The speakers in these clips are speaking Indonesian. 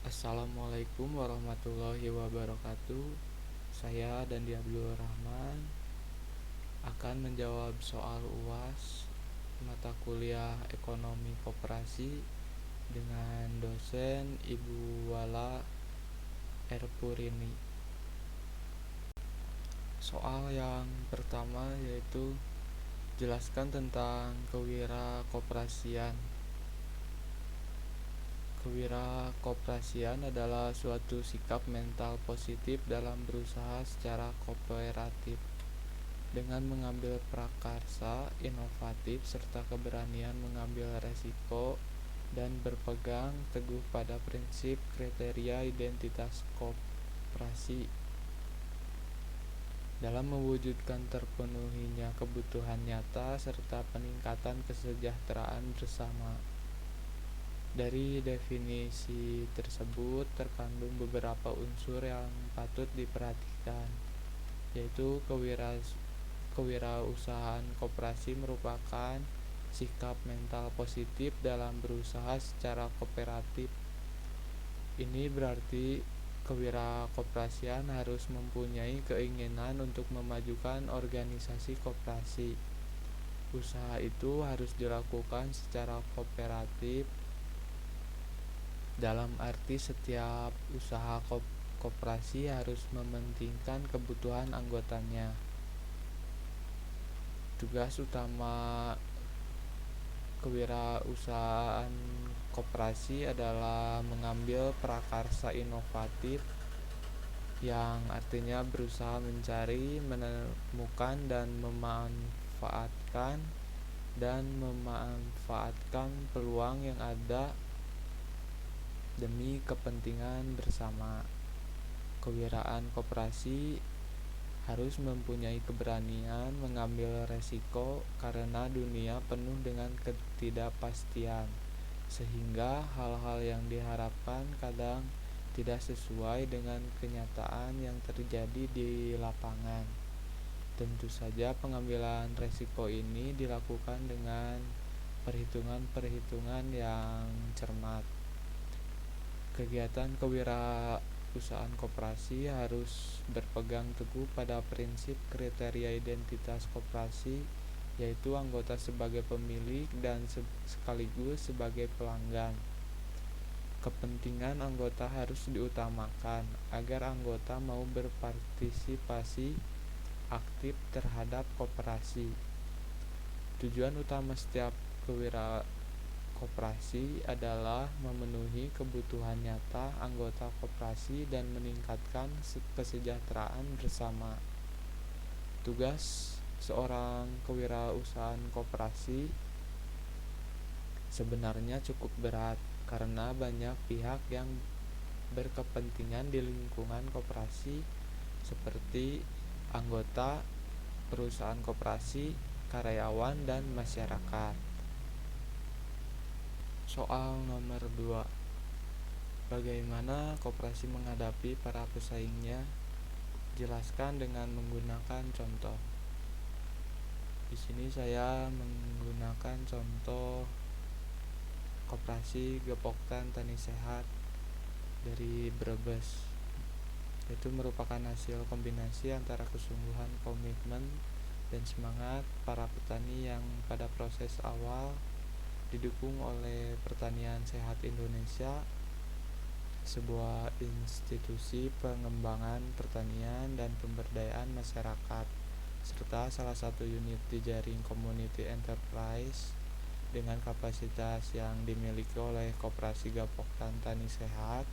Assalamualaikum warahmatullahi wabarakatuh. Saya Dandi Abdul Rahman akan menjawab soal UAS mata kuliah Ekonomi Koperasi dengan dosen Ibu Wala Erpurini. Soal yang pertama yaitu jelaskan tentang kewirakoperasian. Kewirakoperasian adalah suatu sikap mental positif dalam berusaha secara kooperatif dengan mengambil prakarsa inovatif serta keberanian mengambil resiko dan berpegang teguh pada prinsip kriteria identitas koperasi dalam mewujudkan terpenuhinya kebutuhan nyata serta peningkatan kesejahteraan bersama. Dari definisi tersebut terkandung beberapa unsur yang patut diperhatikan, yaitu kewirausahaan koperasi merupakan sikap mental positif dalam berusaha secara kooperatif. Ini berarti kewirakoperasian harus mempunyai keinginan untuk memajukan organisasi koperasi. Usaha itu harus dilakukan secara kooperatif dalam arti setiap usaha koperasi harus mementingkan kebutuhan anggotanya. Tugas utama kewirausahaan koperasi adalah mengambil prakarsa inovatif yang artinya berusaha mencari, menemukan memanfaatkan peluang yang ada demi kepentingan bersama. Kewirausahaan koperasi harus mempunyai keberanian mengambil resiko karena dunia penuh dengan ketidakpastian, sehingga hal-hal yang diharapkan kadang tidak sesuai dengan kenyataan yang terjadi di lapangan. Tentu saja pengambilan resiko ini dilakukan dengan perhitungan-perhitungan yang cermat. Kegiatan kewirausahaan koperasi harus berpegang teguh pada prinsip kriteria identitas koperasi, yaitu anggota sebagai pemilik dan sekaligus sebagai pelanggan. Kepentingan anggota harus diutamakan agar anggota mau berpartisipasi aktif terhadap koperasi. Tujuan utama setiap kewirausahaan adalah memenuhi kebutuhan nyata anggota koperasi dan meningkatkan kesejahteraan bersama. Tugas seorang kewirausahaan koperasi sebenarnya cukup berat karena banyak pihak yang berkepentingan di lingkungan koperasi seperti anggota perusahaan koperasi, karyawan, dan masyarakat. Soal nomor 2. Bagaimana koperasi menghadapi para pesaingnya? Jelaskan dengan menggunakan contoh. Di sini saya menggunakan contoh koperasi Gepoktan Tani Sehat dari Brebes. Itu merupakan hasil kombinasi antara kesungguhan, komitmen, dan semangat para petani yang pada proses awal didukung oleh Pertanian Sehat Indonesia, sebuah institusi pengembangan pertanian dan pemberdayaan masyarakat, serta salah satu unit di jaring community enterprise dengan kapasitas yang dimiliki oleh Koperasi Gepoktan Tani Sehat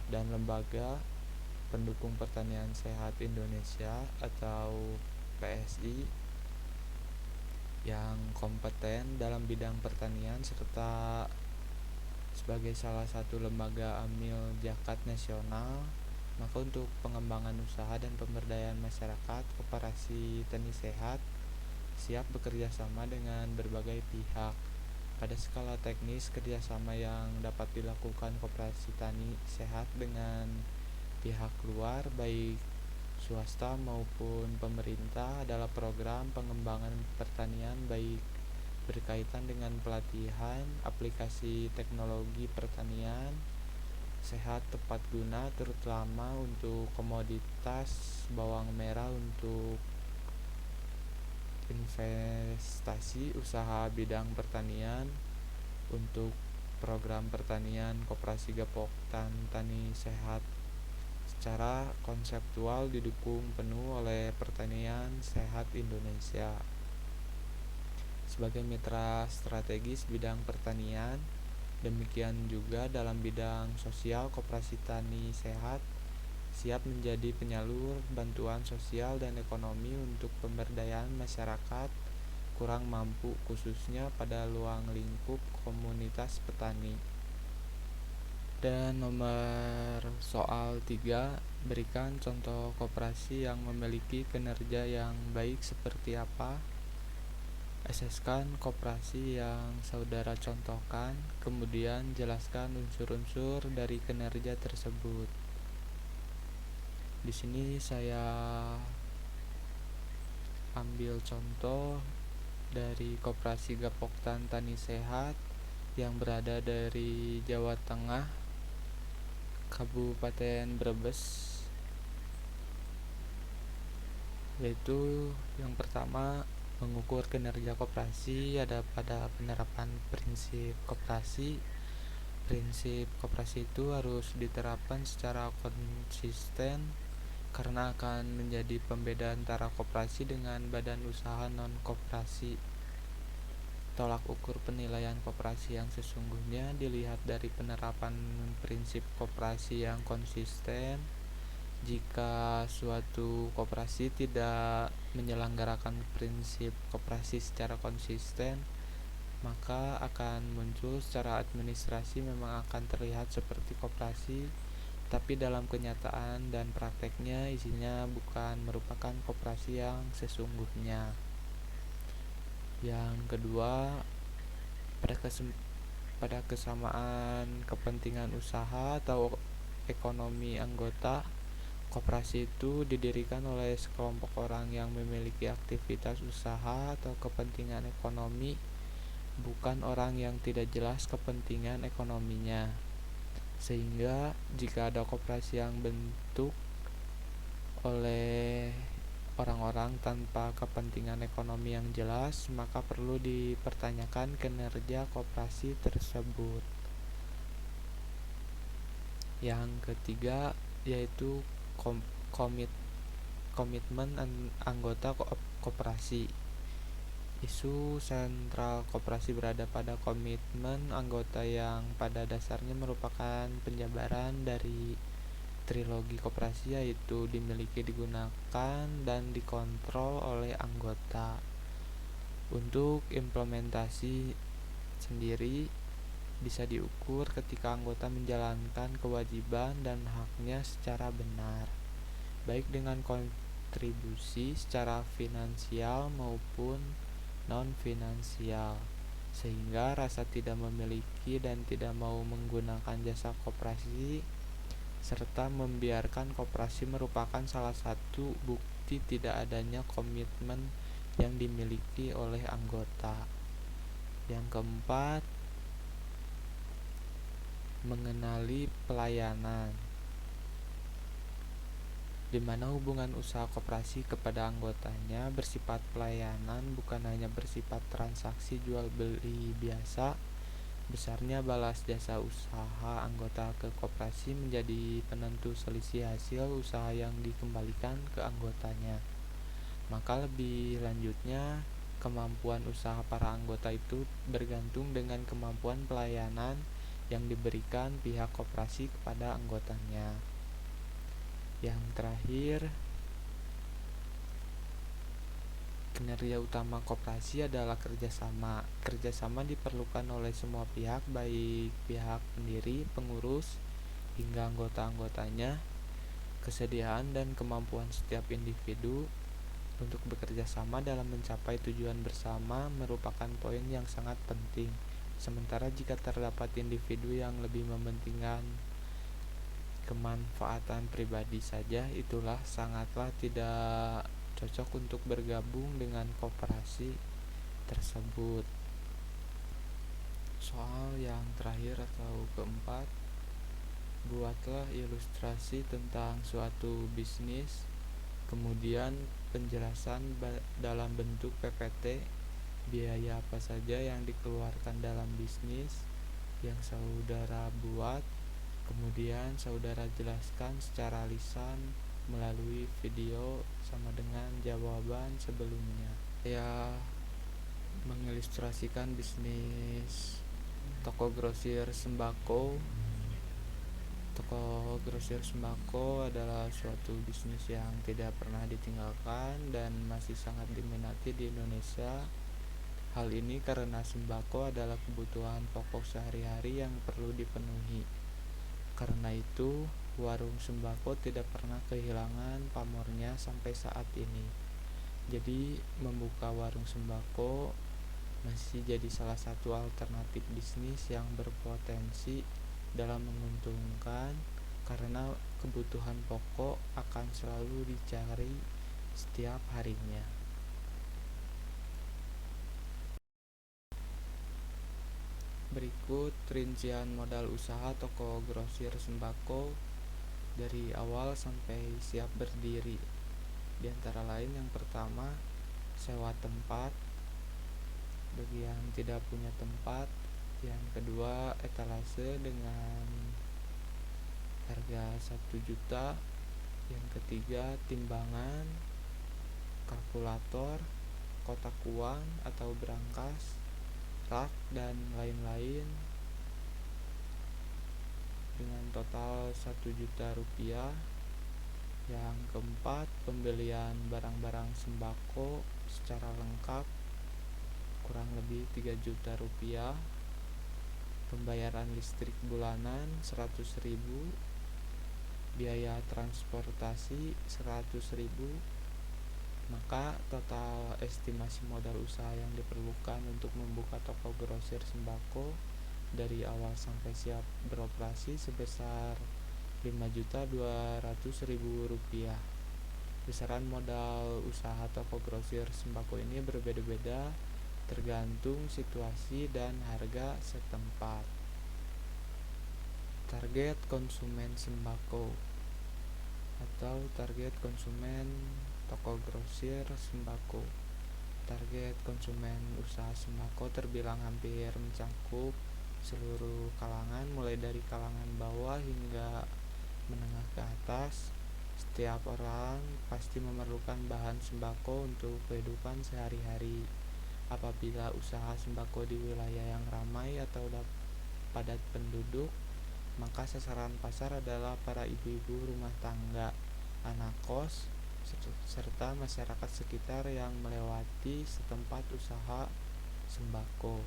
dan Lembaga Pendukung Pertanian Sehat Indonesia atau PSI yang kompeten dalam bidang pertanian serta sebagai salah satu lembaga amil zakat nasional. Maka untuk pengembangan usaha dan pemberdayaan masyarakat, Koperasi Tani Sehat siap bekerja sama dengan berbagai pihak. Pada skala teknis, kerjasama yang dapat dilakukan Koperasi Tani Sehat dengan pihak luar baik swasta maupun pemerintah adalah program pengembangan pertanian baik berkaitan dengan pelatihan, aplikasi teknologi pertanian, sehat tepat guna, terutama untuk komoditas bawang merah untuk investasi usaha bidang pertanian, untuk program pertanian Koperasi Gapok Tani Sehat. Secara konseptual didukung penuh oleh Pertanian Sehat Indonesia sebagai mitra strategis bidang pertanian. Demikian juga dalam bidang sosial, Koperasi Tani Sehat siap menjadi penyalur bantuan sosial dan ekonomi untuk pemberdayaan masyarakat kurang mampu, khususnya pada ruang lingkup komunitas petani. Dan nomor soal 3, berikan contoh koperasi yang memiliki kinerja yang baik seperti apa? Aseskan koperasi yang saudara contohkan, kemudian jelaskan unsur-unsur dari kinerja tersebut. Di sini saya ambil contoh dari Koperasi Gapok Tani Sehat yang berada dari Jawa Tengah, Kabupaten Brebes, yaitu yang pertama, mengukur kinerja koperasi ada pada penerapan prinsip koperasi. Prinsip koperasi itu harus diterapkan secara konsisten karena akan menjadi pembeda antara koperasi dengan badan usaha non-koperasi. Tolak ukur penilaian koperasi yang sesungguhnya dilihat dari penerapan prinsip koperasi yang konsisten. Jika suatu koperasi tidak menyelenggarakan prinsip koperasi secara konsisten, maka akan muncul secara administrasi memang akan terlihat seperti koperasi, tapi dalam kenyataan dan prakteknya isinya bukan merupakan koperasi yang sesungguhnya. Yang kedua, pada kesamaan kepentingan usaha atau ekonomi anggota, koperasi itu didirikan oleh sekelompok orang yang memiliki aktivitas usaha atau kepentingan ekonomi, bukan orang yang tidak jelas kepentingan ekonominya. Sehingga jika ada koperasi yang bentuk oleh orang-orang tanpa kepentingan ekonomi yang jelas, maka perlu dipertanyakan kinerja koperasi tersebut. Yang ketiga yaitu komitmen anggota koperasi. Isu sentral koperasi berada pada komitmen anggota yang pada dasarnya merupakan penjabaran dari trilogi koperasi, yaitu dimiliki, digunakan, dan dikontrol oleh anggota. Untuk implementasi sendiri bisa diukur ketika anggota menjalankan kewajiban dan haknya secara benar, baik dengan kontribusi secara finansial maupun non-finansial, sehingga rasa tidak memiliki dan tidak mau menggunakan jasa koperasi serta membiarkan koperasi merupakan salah satu bukti tidak adanya komitmen yang dimiliki oleh anggota. Yang keempat, mengenali pelayanan, di mana hubungan usaha koperasi kepada anggotanya bersifat pelayanan, bukan hanya bersifat transaksi jual beli biasa. Besarnya balas jasa usaha anggota ke koperasi menjadi penentu selisih hasil usaha yang dikembalikan ke anggotanya. Maka lebih lanjutnya, kemampuan usaha para anggota itu bergantung dengan kemampuan pelayanan yang diberikan pihak koperasi kepada anggotanya. Yang terakhir, kinerja utama koperasi adalah kerjasama. Kerjasama diperlukan oleh semua pihak, baik pihak pendiri, pengurus, hingga anggota-anggotanya. Kesediaan dan kemampuan setiap individu untuk bekerja sama dalam mencapai tujuan bersama merupakan poin yang sangat penting. Sementara jika terdapat individu yang lebih mementingkan kemanfaatan pribadi saja, itulah sangatlah tidak cocok untuk bergabung dengan koperasi tersebut. Soal yang terakhir atau keempat, Buatlah ilustrasi tentang suatu bisnis, kemudian penjelasan dalam bentuk PPT, biaya apa saja yang dikeluarkan dalam bisnis yang saudara buat, kemudian saudara jelaskan secara lisan melalui video sama dengan jawaban sebelumnya. Saya mengilustrasikan bisnis toko grosir sembako. Toko grosir sembako adalah suatu bisnis yang tidak pernah ditinggalkan dan masih sangat diminati di Indonesia. Hal ini karena sembako adalah kebutuhan pokok sehari-hari yang perlu dipenuhi. Karena itu, warung sembako tidak pernah kehilangan pamornya sampai saat ini. Jadi, membuka warung sembako masih jadi salah satu alternatif bisnis yang berpotensi dalam menguntungkan karena kebutuhan pokok akan selalu dicari setiap harinya. Berikut rincian modal usaha toko grosir sembako dari awal sampai siap berdiri. Di antara lain, yang pertama, sewa tempat bagi yang tidak punya tempat. Yang kedua, etalase dengan harga 1 juta. Yang ketiga, timbangan, kalkulator, kotak uang atau brankas, rak, dan lain-lain dengan total 1 juta rupiah. Yang keempat, pembelian barang-barang sembako secara lengkap kurang lebih 3 juta rupiah. Pembayaran listrik bulanan 100.000, biaya transportasi 100.000. Maka total estimasi modal usaha yang diperlukan untuk membuka toko grosir sembako dari awal sampai siap beroperasi sebesar 5.200.000 rupiah. Besaran modal usaha toko grosir sembako ini berbeda-beda tergantung situasi dan harga setempat. Target konsumen sembako atau target konsumen toko grosir sembako. Target konsumen usaha sembako terbilang hampir mencakup seluruh kalangan, mulai dari kalangan bawah hingga menengah ke atas. Setiap orang pasti memerlukan bahan sembako untuk kehidupan sehari-hari. Apabila usaha sembako di wilayah yang ramai atau padat penduduk, maka sasaran pasar adalah para ibu-ibu rumah tangga, anak kos, serta masyarakat sekitar yang melewati setempat usaha sembako.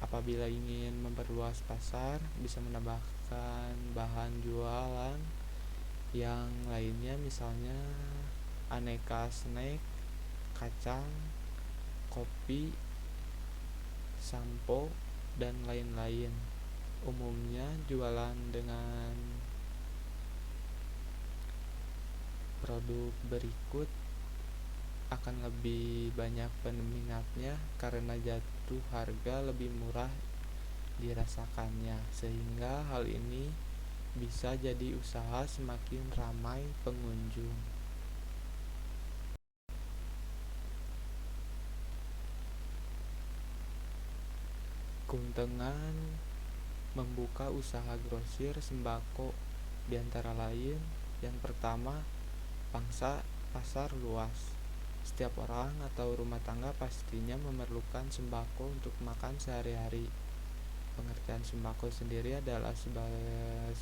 Apabila ingin memperluas pasar, bisa menambahkan bahan jualan yang lainnya, misalnya aneka snack, kacang, kopi, sampo, dan lain-lain. Umumnya jualan dengan produk berikut akan lebih banyak peminatnya karena jatuh harga lebih murah dirasakannya, sehingga hal ini bisa jadi usaha semakin ramai pengunjung. Keuntungan membuka usaha grosir sembako diantara lain, yang pertama, pangsa pasar luas. Setiap orang atau rumah tangga pastinya memerlukan sembako untuk makan sehari-hari. Pengertian sembako sendiri adalah 9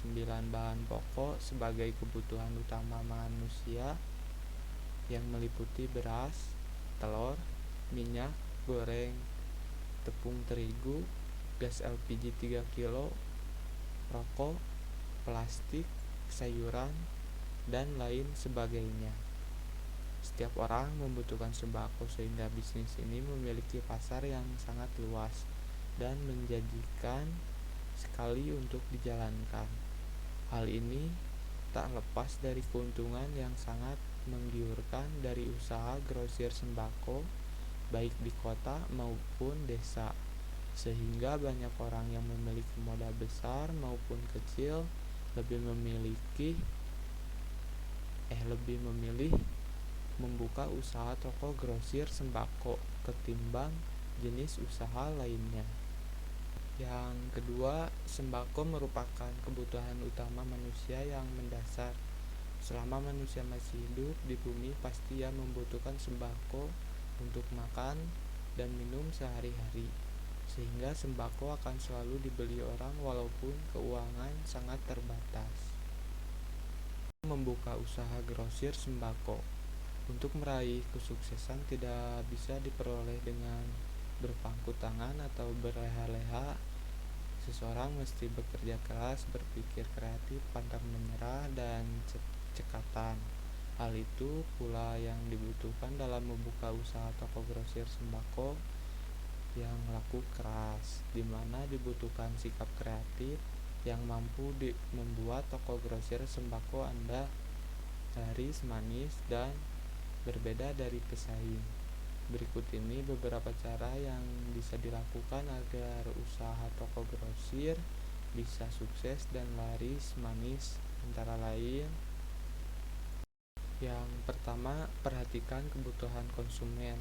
bahan pokok sebagai kebutuhan utama manusia yang meliputi beras, telur, minyak goreng, tepung terigu, gas LPG 3 kilo, rokok, plastik, sayuran, dan lain sebagainya. Setiap orang membutuhkan sembako sehingga bisnis ini memiliki pasar yang sangat luas dan menjanjikan sekali untuk dijalankan. Hal ini tak lepas dari keuntungan yang sangat menggiurkan dari usaha grosir sembako baik di kota maupun desa. sehingga banyak orang yang memiliki modal besar maupun kecil lebih memilih membuka usaha toko grosir sembako ketimbang jenis usaha lainnya. Yang kedua, sembako merupakan kebutuhan utama manusia yang mendasar. Selama manusia masih hidup di bumi, pasti ia membutuhkan sembako untuk makan dan minum sehari-hari. Sehingga sembako akan selalu dibeli orang walaupun keuangan sangat terbatas. Membuka usaha grosir sembako. Untuk meraih kesuksesan tidak bisa diperoleh dengan berpangku tangan atau berleha-leha. Seseorang mesti bekerja keras, berpikir kreatif, pantang menyerah, dan cekatan. Hal itu pula yang dibutuhkan dalam membuka usaha toko grosir sembako yang laku keras, di mana dibutuhkan sikap kreatif yang mampu membuat toko grosir sembako Anda laris, manis, dan berbeda dari pesaing. Berikut ini beberapa cara yang bisa dilakukan agar usaha toko grosir bisa sukses dan laris manis, antara lain: yang pertama, perhatikan kebutuhan konsumen.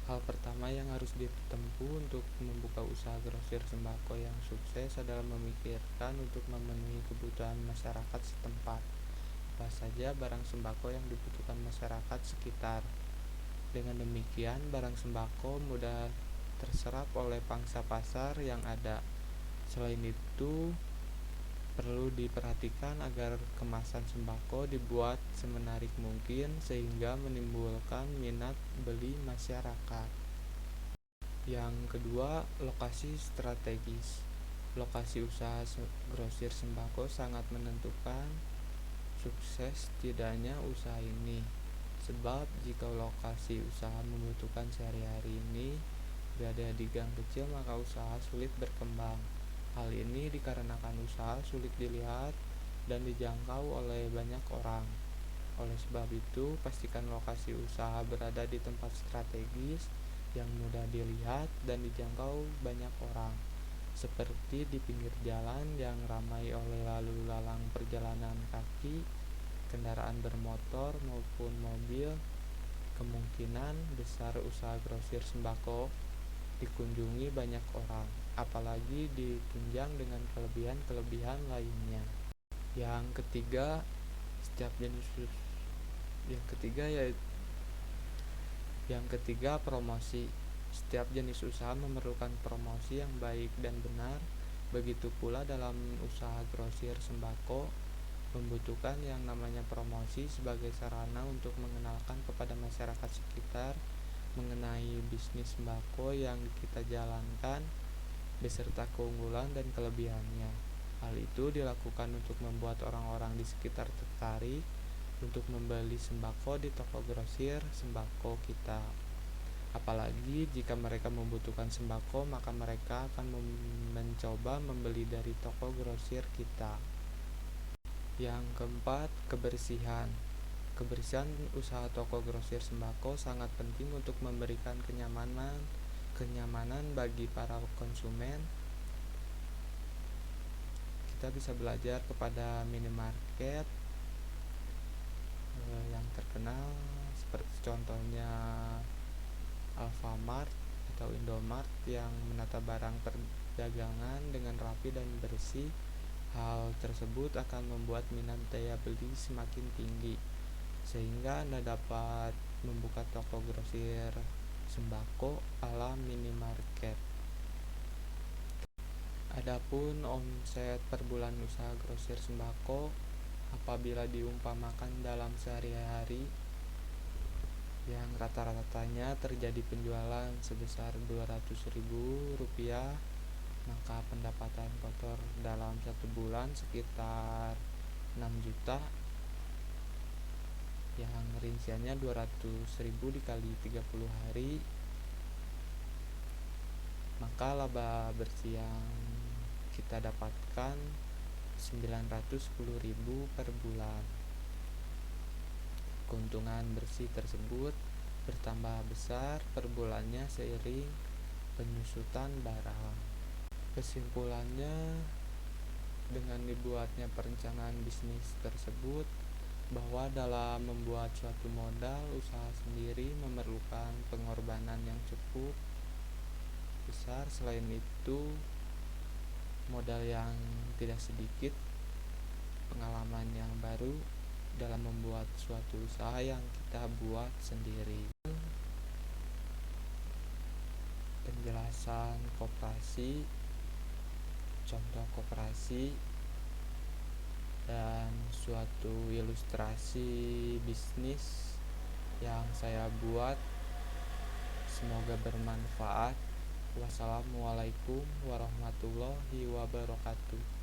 Hal pertama yang harus ditempuh untuk membuka usaha grosir sembako yang sukses adalah memikirkan untuk memenuhi kebutuhan masyarakat setempat. Apa saja barang sembako yang dibutuhkan masyarakat sekitar. Dengan demikian, barang sembako mudah terserap oleh pangsa pasar yang ada. Selain itu, perlu diperhatikan agar kemasan sembako dibuat semenarik mungkin sehingga menimbulkan minat beli masyarakat. Yang kedua, lokasi strategis. Lokasi usaha grosir sembako sangat menentukan sukses tidaknya usaha ini. Sebab jika lokasi usaha membutuhkan sehari-hari ini berada di gang kecil, maka usaha sulit berkembang. Hal ini dikarenakan usaha sulit dilihat dan dijangkau oleh banyak orang. Oleh sebab itu, pastikan lokasi usaha berada di tempat strategis yang mudah dilihat dan dijangkau banyak orang, seperti di pinggir jalan yang ramai oleh lalu lalang perjalanan kaki, kendaraan bermotor maupun mobil. Kemungkinan besar usaha grosir sembako dikunjungi banyak orang, apalagi ditunjang dengan kelebihan-kelebihan lainnya. Yang ketiga, promosi. Setiap jenis usaha memerlukan promosi yang baik dan benar. Begitu pula dalam usaha grosir sembako membutuhkan yang namanya promosi sebagai sarana untuk mengenalkan kepada masyarakat sekitar mengenai bisnis sembako yang kita jalankan beserta keunggulan dan kelebihannya. Hal itu dilakukan untuk membuat orang-orang di sekitar tertarik untuk membeli sembako di toko grosir sembako kita. Apalagi jika mereka membutuhkan sembako, maka mereka akan mencoba membeli dari toko grosir kita. Yang keempat, kebersihan. Kebersihan usaha toko grosir sembako sangat penting untuk memberikan kenyamanan bagi para konsumen. Kita bisa belajar kepada minimarket yang terkenal, seperti contohnya Alfamart atau Indomart, yang menata barang perdagangan dengan rapi dan bersih. Hal tersebut akan membuat minat daya beli semakin tinggi, sehingga Anda dapat membuka toko grosir sembako ala minimarket. Adapun omset per bulan usaha grosir sembako apabila diumpamakan dalam sehari-hari, yang rata-ratanya terjadi penjualan sebesar Rp200.000, maka pendapatan kotor dalam satu bulan sekitar 6 juta, yang rinciannya 200.000 dikali 30 hari, maka laba bersih yang kita dapatkan 910.000 per bulan. Keuntungan bersih tersebut bertambah besar per bulannya seiring penyusutan barang. Kesimpulannya, dengan dibuatnya perencanaan bisnis tersebut, bahwa dalam membuat suatu modal usaha sendiri memerlukan pengorbanan yang cukup besar. Selain itu, modal yang tidak sedikit, pengalaman yang baru dalam membuat suatu usaha yang kita buat sendiri. Penjelasan koperasi, contoh koperasi, dan suatu ilustrasi bisnis yang saya buat. Semoga bermanfaat. Wassalamualaikum warahmatullahi wabarakatuh.